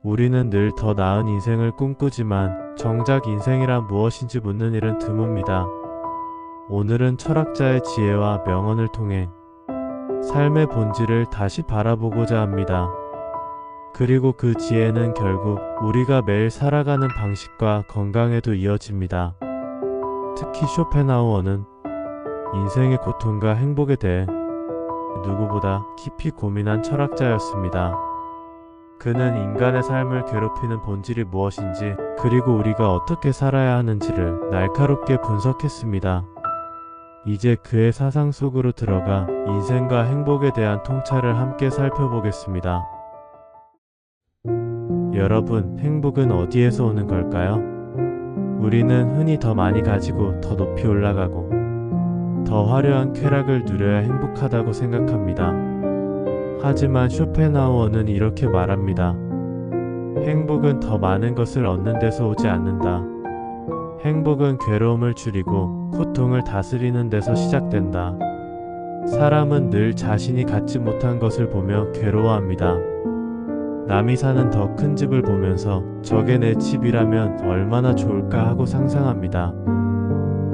우리는 늘 더 나은 인생을 꿈꾸지만 정작 인생이란 무엇인지 묻는 일은 드뭅니다. 오늘은 철학자의 지혜와 명언을 통해 삶의 본질을 다시 바라보고자 합니다. 그리고 그 지혜는 결국 우리가 매일 살아가는 방식과 건강에도 이어집니다. 특히 쇼펜하우어는 인생의 고통과 행복에 대해 누구보다 깊이 고민한 철학자였습니다. 그는 인간의 삶을 괴롭히는 본질이 무엇인지, 그리고 우리가 어떻게 살아야 하는지를 날카롭게 분석했습니다. 이제 그의 사상 속으로 들어가 인생과 행복에 대한 통찰을 함께 살펴보겠습니다. 여러분, 행복은 어디에서 오는 걸까요? 우리는 흔히 더 많이 가지고 더 높이 올라가고 더 화려한 쾌락을 누려야 행복하다고 생각합니다. 하지만 쇼펜하우어는 이렇게 말합니다. 행복은 더 많은 것을 얻는 데서 오지 않는다. 행복은 괴로움을 줄이고 고통을 다스리는 데서 시작된다. 사람은 늘 자신이 갖지 못한 것을 보며 괴로워합니다. 남이 사는 더 큰 집을 보면서 저게 내 집이라면 얼마나 좋을까 하고 상상합니다.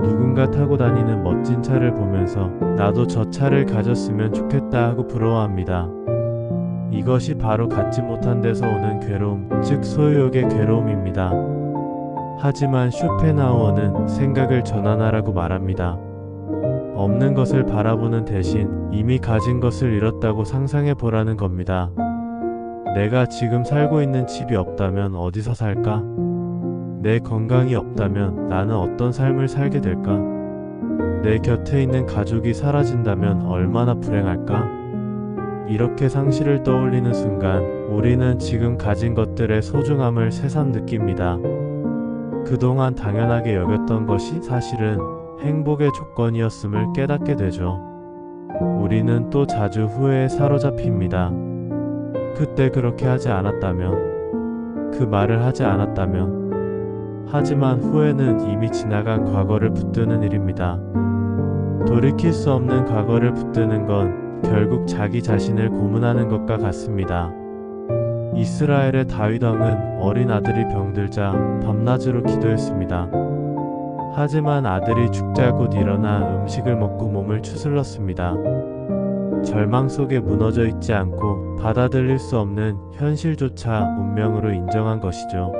누군가 타고 다니는 멋진 차를 보면서 나도 저 차를 가졌으면 좋겠다 하고 부러워합니다. 이것이 바로 갖지 못한 데서 오는 괴로움, 즉 소유욕의 괴로움입니다. 하지만 쇼펜하우어는 생각을 전환하라고 말합니다. 없는 것을 바라보는 대신 이미 가진 것을 잃었다고 상상해 보라는 겁니다. 내가 지금 살고 있는 집이 없다면 어디서 살까? 내 건강이 없다면 나는 어떤 삶을 살게 될까? 내 곁에 있는 가족이 사라진다면 얼마나 불행할까? 이렇게 상실을 떠올리는 순간 우리는 지금 가진 것들의 소중함을 새삼 느낍니다. 그동안 당연하게 여겼던 것이 사실은 행복의 조건이었음을 깨닫게 되죠. 우리는 또 자주 후회에 사로잡힙니다. 그때 그렇게 하지 않았다면, 그 말을 하지 않았다면. 하지만 후회는 이미 지나간 과거를 붙드는 일입니다. 돌이킬 수 없는 과거를 붙드는 건 결국 자기 자신을 고문하는 것과 같습니다. 이스라엘의 다윗 왕은 어린 아들이 병들자 밤낮으로 기도했습니다. 하지만 아들이 죽자 곧 일어나 음식을 먹고 몸을 추슬렀습니다. 절망 속에 무너져 있지 않고 받아들일 수 없는 현실조차 운명으로 인정한 것이죠.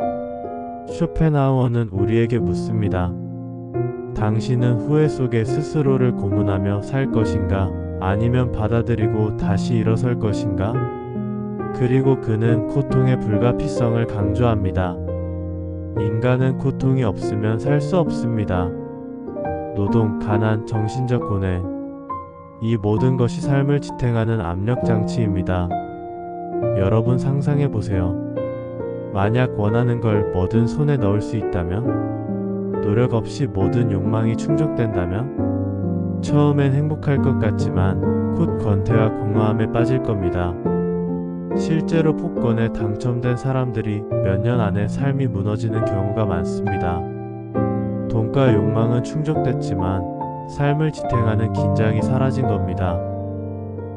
쇼펜하우어는 우리에게 묻습니다. 당신은 후회 속에 스스로를 고문하며 살 것인가? 아니면 받아들이고 다시 일어설 것인가? 그리고 그는 고통의 불가피성을 강조합니다. 인간은 고통이 없으면 살 수 없습니다. 노동, 가난, 정신적 고뇌, 이 모든 것이 삶을 지탱하는 압력장치입니다. 여러분 상상해보세요. 만약 원하는 걸 뭐든 손에 넣을 수 있다면? 노력 없이 모든 욕망이 충족된다면? 처음엔 행복할 것 같지만 곧 권태와 공허함에 빠질 겁니다. 실제로 복권에 당첨된 사람들이 몇 년 안에 삶이 무너지는 경우가 많습니다. 돈과 욕망은 충족됐지만 삶을 지탱하는 긴장이 사라진 겁니다.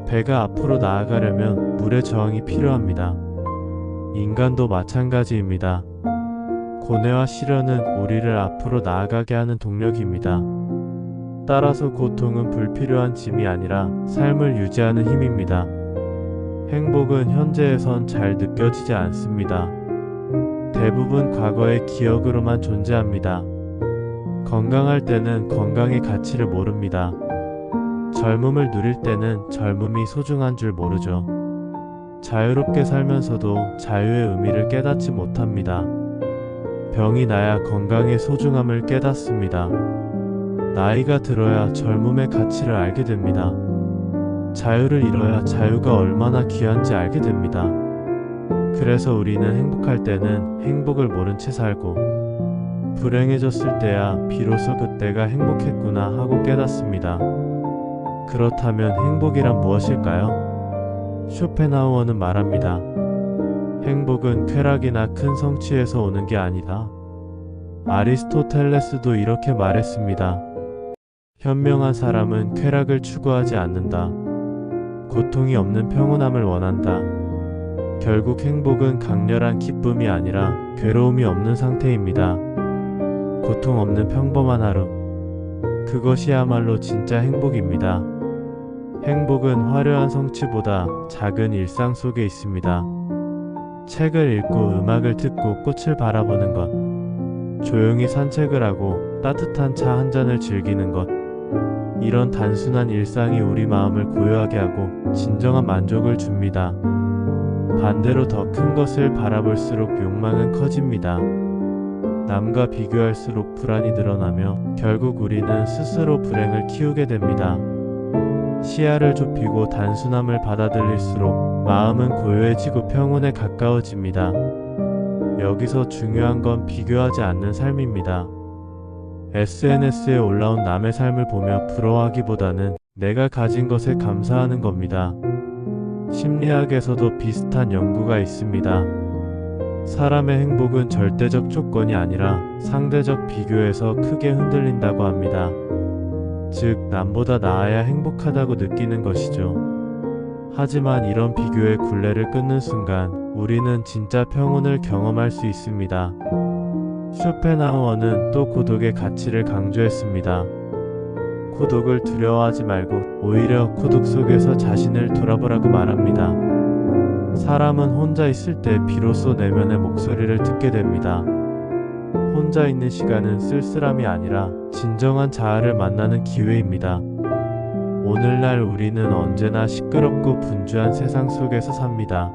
배가 앞으로 나아가려면 물의 저항이 필요합니다. 인간도 마찬가지입니다. 고뇌와 시련은 우리를 앞으로 나아가게 하는 동력입니다. 따라서 고통은 불필요한 짐이 아니라 삶을 유지하는 힘입니다. 행복은 현재에선 잘 느껴지지 않습니다. 대부분 과거의 기억으로만 존재합니다. 건강할 때는 건강의 가치를 모릅니다. 젊음을 누릴 때는 젊음이 소중한 줄 모르죠. 자유롭게 살면서도 자유의 의미를 깨닫지 못합니다. 병이 나야 건강의 소중함을 깨닫습니다. 나이가 들어야 젊음의 가치를 알게 됩니다. 자유를 잃어야 자유가 얼마나 귀한지 알게 됩니다. 그래서 우리는 행복할 때는 행복을 모른 채 살고 불행해졌을 때야 비로소 그때가 행복했구나 하고 깨닫습니다. 그렇다면 행복이란 무엇일까요? 쇼펜하우어는 말합니다. 행복은 쾌락이나 큰 성취에서 오는 게 아니다. 아리스토텔레스도 이렇게 말했습니다. 현명한 사람은 쾌락을 추구하지 않는다. 고통이 없는 평온함을 원한다. 결국 행복은 강렬한 기쁨이 아니라 괴로움이 없는 상태입니다. 고통 없는 평범한 하루. 그것이야말로 진짜 행복입니다. 행복은 화려한 성취보다 작은 일상 속에 있습니다. 책을 읽고 음악을 듣고 꽃을 바라보는 것, 조용히 산책을 하고 따뜻한 차 한 잔을 즐기는 것, 이런 단순한 일상이 우리 마음을 고요하게 하고 진정한 만족을 줍니다. 반대로 더 큰 것을 바라볼수록 욕망은 커집니다. 남과 비교할수록 불안이 늘어나며 결국 우리는 스스로 불행을 키우게 됩니다. 시야를 좁히고 단순함을 받아들일수록 마음은 고요해지고 평온에 가까워집니다. 여기서 중요한 건 비교하지 않는 삶입니다. SNS에 올라온 남의 삶을 보며 부러워하기보다는 내가 가진 것에 감사하는 겁니다. 심리학에서도 비슷한 연구가 있습니다. 사람의 행복은 절대적 조건이 아니라 상대적 비교에서 크게 흔들린다고 합니다. 즉, 남보다 나아야 행복하다고 느끼는 것이죠. 하지만 이런 비교의 굴레를 끊는 순간 우리는 진짜 평온을 경험할 수 있습니다. 쇼펜하우어는 또 고독의 가치를 강조했습니다. 고독을 두려워하지 말고 오히려 고독 속에서 자신을 돌아보라고 말합니다. 사람은 혼자 있을 때 비로소 내면의 목소리를 듣게 됩니다. 혼자 있는 시간은 쓸쓸함이 아니라 진정한 자아를 만나는 기회입니다. 오늘날 우리는 언제나 시끄럽고 분주한 세상 속에서 삽니다.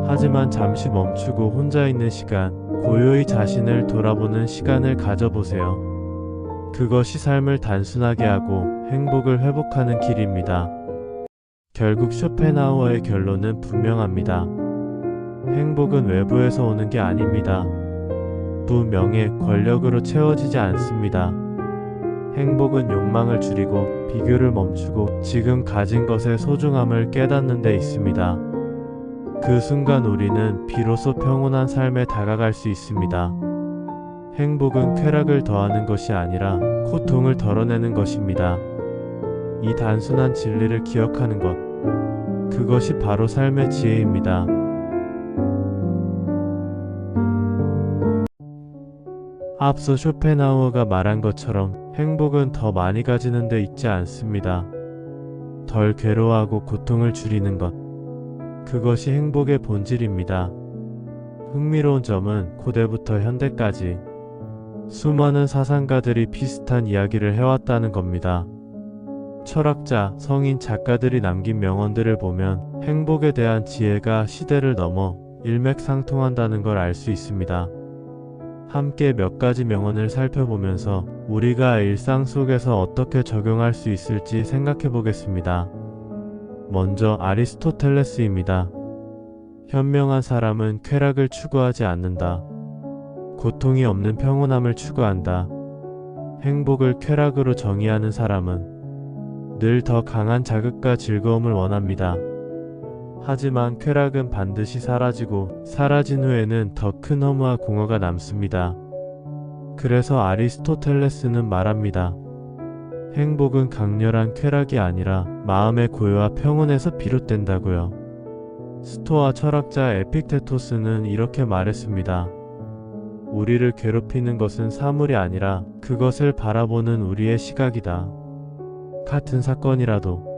하지만 잠시 멈추고 혼자 있는 시간, 고요히 자신을 돌아보는 시간을 가져보세요. 그것이 삶을 단순하게 하고 행복을 회복하는 길입니다. 결국 쇼펜하우어의 결론은 분명합니다. 행복은 외부에서 오는 게 아닙니다. 부, 명예, 권력으로 채워지지 않습니다. 행복은 욕망을 줄이고 비교를 멈추고 지금 가진 것의 소중함을 깨닫는 데 있습니다. 그 순간 우리는 비로소 평온한 삶에 다가갈 수 있습니다. 행복은 쾌락을 더하는 것이 아니라 고통을 덜어내는 것입니다. 이 단순한 진리를 기억하는 것, 그것이 바로 삶의 지혜입니다. 앞서 쇼펜하우어가 말한 것처럼 행복은 더 많이 가지는 데 있지 않습니다. 덜 괴로워하고 고통을 줄이는 것, 그것이 행복의 본질입니다. 흥미로운 점은 고대부터 현대까지 수많은 사상가들이 비슷한 이야기를 해왔다는 겁니다. 철학자, 성인, 작가들이 남긴 명언들을 보면 행복에 대한 지혜가 시대를 넘어 일맥상통한다는 걸 알 수 있습니다. 함께 몇 가지 명언을 살펴보면서 우리가 일상 속에서 어떻게 적용할 수 있을지 생각해 보겠습니다. 먼저 아리스토텔레스입니다. 현명한 사람은 쾌락을 추구하지 않는다. 고통이 없는 평온함을 추구한다. 행복을 쾌락으로 정의하는 사람은 늘 더 강한 자극과 즐거움을 원합니다. 하지만 쾌락은 반드시 사라지고 사라진 후에는 더 큰 허무와 공허가 남습니다. 그래서 아리스토텔레스는 말합니다. 행복은 강렬한 쾌락이 아니라 마음의 고요와 평온에서 비롯된다고요. 스토아 철학자 에픽테토스는 이렇게 말했습니다. 우리를 괴롭히는 것은 사물이 아니라 그것을 바라보는 우리의 시각이다. 같은 사건이라도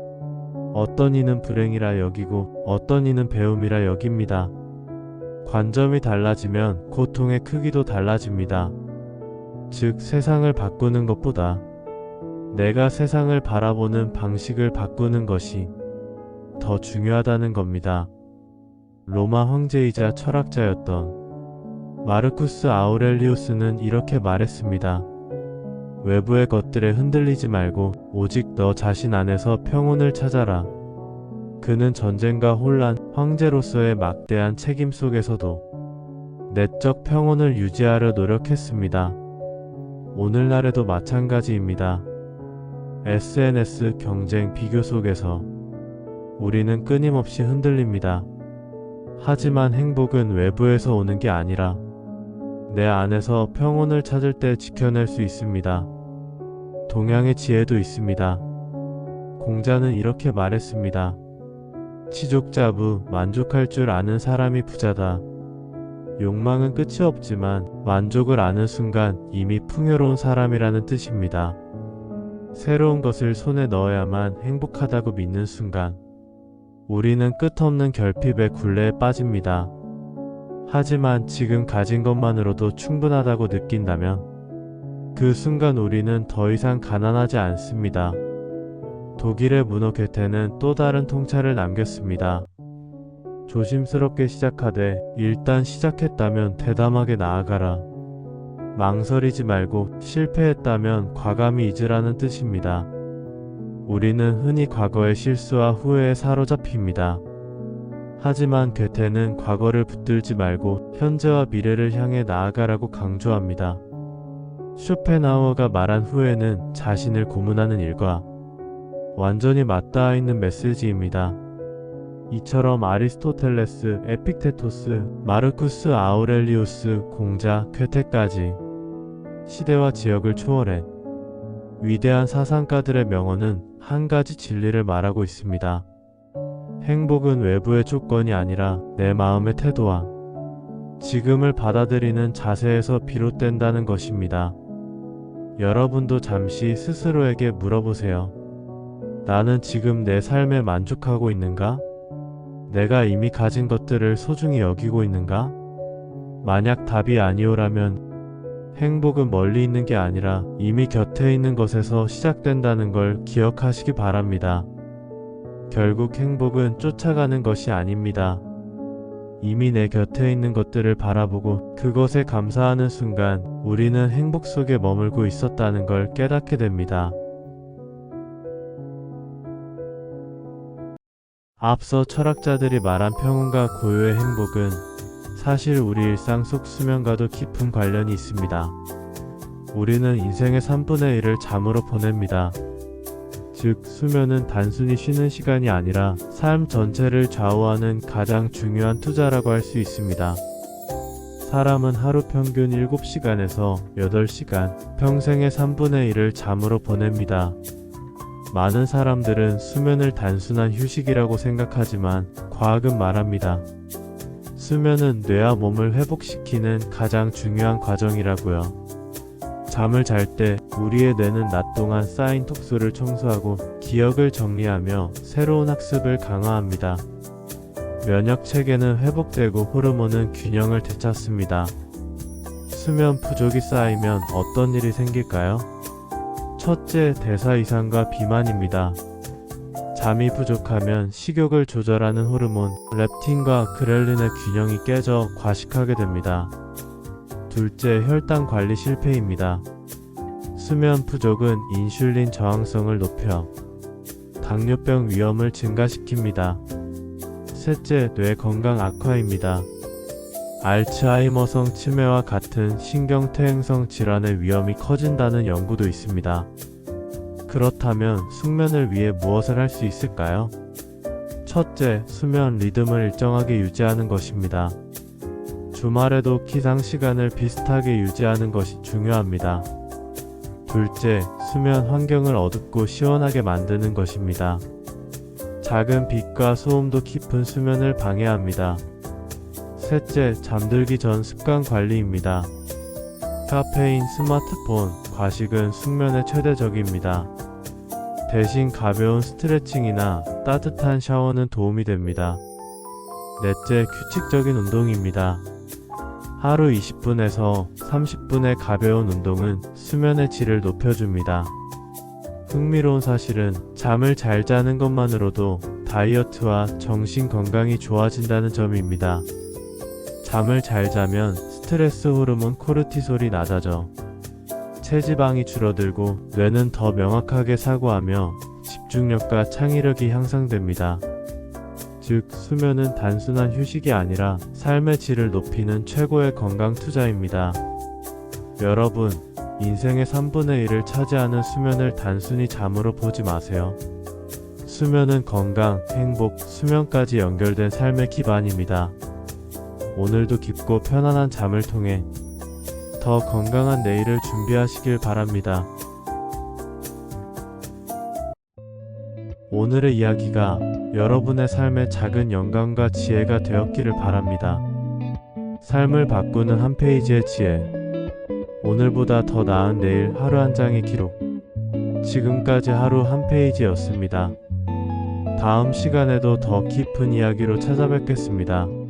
어떤 이는 불행이라 여기고 어떤 이는 배움이라 여깁니다. 관점이 달라지면 고통의 크기도 달라집니다. 즉, 세상을 바꾸는 것보다 내가 세상을 바라보는 방식을 바꾸는 것이 더 중요하다는 겁니다. 로마 황제이자 철학자였던 마르쿠스 아우렐리우스는 이렇게 말했습니다. 외부의 것들에 흔들리지 말고 오직 너 자신 안에서 평온을 찾아라. 그는 전쟁과 혼란, 황제로서의 막대한 책임 속에서도 내적 평온을 유지하려 노력했습니다. 오늘날에도 마찬가지입니다. SNS, 경쟁, 비교 속에서 우리는 끊임없이 흔들립니다. 하지만 행복은 외부에서 오는 게 아니라 내 안에서 평온을 찾을 때 지켜낼 수 있습니다. 동양의 지혜도 있습니다. 공자는 이렇게 말했습니다. 치족자부, 만족할 줄 아는 사람이 부자다. 욕망은 끝이 없지만 만족을 아는 순간 이미 풍요로운 사람이라는 뜻입니다. 새로운 것을 손에 넣어야만 행복하다고 믿는 순간 우리는 끝없는 결핍의 굴레에 빠집니다. 하지만 지금 가진 것만으로도 충분하다고 느낀다면 그 순간 우리는 더 이상 가난하지 않습니다. 독일의 문호 괴테는 또 다른 통찰을 남겼습니다. 조심스럽게 시작하되 일단 시작했다면 대담하게 나아가라. 망설이지 말고 실패했다면 과감히 잊으라는 뜻입니다. 우리는 흔히 과거의 실수와 후회에 사로잡힙니다. 하지만 괴테는 과거를 붙들지 말고 현재와 미래를 향해 나아가라고 강조합니다. 쇼펜하우어가 말한 후회는 자신을 고문하는 일과 완전히 맞닿아 있는 메시지입니다. 이처럼 아리스토텔레스, 에픽테토스, 마르쿠스 아우렐리우스, 공자, 괴테까지 시대와 지역을 초월해 위대한 사상가들의 명언은 한 가지 진리를 말하고 있습니다. 행복은 외부의 조건이 아니라 내 마음의 태도와 지금을 받아들이는 자세에서 비롯된다는 것입니다. 여러분도 잠시 스스로에게 물어보세요. 나는 지금 내 삶에 만족하고 있는가? 내가 이미 가진 것들을 소중히 여기고 있는가? 만약 답이 아니오라면 행복은 멀리 있는 게 아니라 이미 곁에 있는 것에서 시작된다는 걸 기억하시기 바랍니다. 결국 행복은 쫓아가는 것이 아닙니다. 이미 내 곁에 있는 것들을 바라보고 그것에 감사하는 순간 우리는 행복 속에 머물고 있었다는 걸 깨닫게 됩니다. 앞서 철학자들이 말한 평온과 고요의 행복은 사실 우리 일상 속 수면과도 깊은 관련이 있습니다. 우리는 인생의 3분의 1을 잠으로 보냅니다. 즉, 수면은 단순히 쉬는 시간이 아니라 삶 전체를 좌우하는 가장 중요한 투자라고 할 수 있습니다. 사람은 하루 평균 7시간에서 8시간, 평생의 3분의 1을 잠으로 보냅니다. 많은 사람들은 수면을 단순한 휴식이라고 생각하지만 과학은 말합니다. 수면은 뇌와 몸을 회복시키는 가장 중요한 과정이라고요. 잠을 잘 때 우리의 뇌는 낮 동안 쌓인 톡수를 청소하고 기억을 정리하며 새로운 학습을 강화합니다. 면역 체계는 회복되고 호르몬은 균형을 되찾습니다. 수면 부족이 쌓이면 어떤 일이 생길까요? 첫째, 대사 이상과 비만입니다. 잠이 부족하면 식욕을 조절하는 호르몬 렙틴과 그렐린의 균형이 깨져 과식하게 됩니다. 둘째, 혈당 관리 실패입니다. 수면 부족은 인슐린 저항성을 높여 당뇨병 위험을 증가시킵니다. 셋째, 뇌 건강 악화입니다. 알츠하이머성 치매와 같은 신경퇴행성 질환의 위험이 커진다는 연구도 있습니다. 그렇다면 숙면을 위해 무엇을 할 수 있을까요? 첫째, 수면 리듬을 일정하게 유지하는 것입니다. 주말에도 기상 시간을 비슷하게 유지하는 것이 중요합니다. 둘째, 수면 환경을 어둡고 시원하게 만드는 것입니다. 작은 빛과 소음도 깊은 수면을 방해합니다. 셋째, 잠들기 전 습관 관리입니다. 카페인, 스마트폰, 과식은 숙면에 최대적입니다. 대신 가벼운 스트레칭이나 따뜻한 샤워는 도움이 됩니다. 넷째, 규칙적인 운동입니다. 하루 20분에서 30분의 가벼운 운동은 수면의 질을 높여줍니다. 흥미로운 사실은 잠을 잘 자는 것만으로도 다이어트와 정신 건강이 좋아진다는 점입니다. 잠을 잘 자면 스트레스 호르몬 코르티솔이 낮아져 체지방이 줄어들고 뇌는 더 명확하게 사고하며 집중력과 창의력이 향상됩니다. 즉, 수면은 단순한 휴식이 아니라 삶의 질을 높이는 최고의 건강 투자입니다. 여러분, 인생의 3분의 1을 차지하는 수면을 단순히 잠으로 보지 마세요. 수면은 건강, 행복, 수면까지 연결된 삶의 기반입니다. 오늘도 깊고 편안한 잠을 통해 더 건강한 내일을 준비하시길 바랍니다. 오늘의 이야기가 여러분의 삶의 작은 영감과 지혜가 되었기를 바랍니다. 삶을 바꾸는 한 페이지의 지혜. 오늘보다 더 나은 내일 하루 한 장의 기록. 지금까지 하루 한 페이지였습니다. 다음 시간에도 더 깊은 이야기로 찾아뵙겠습니다.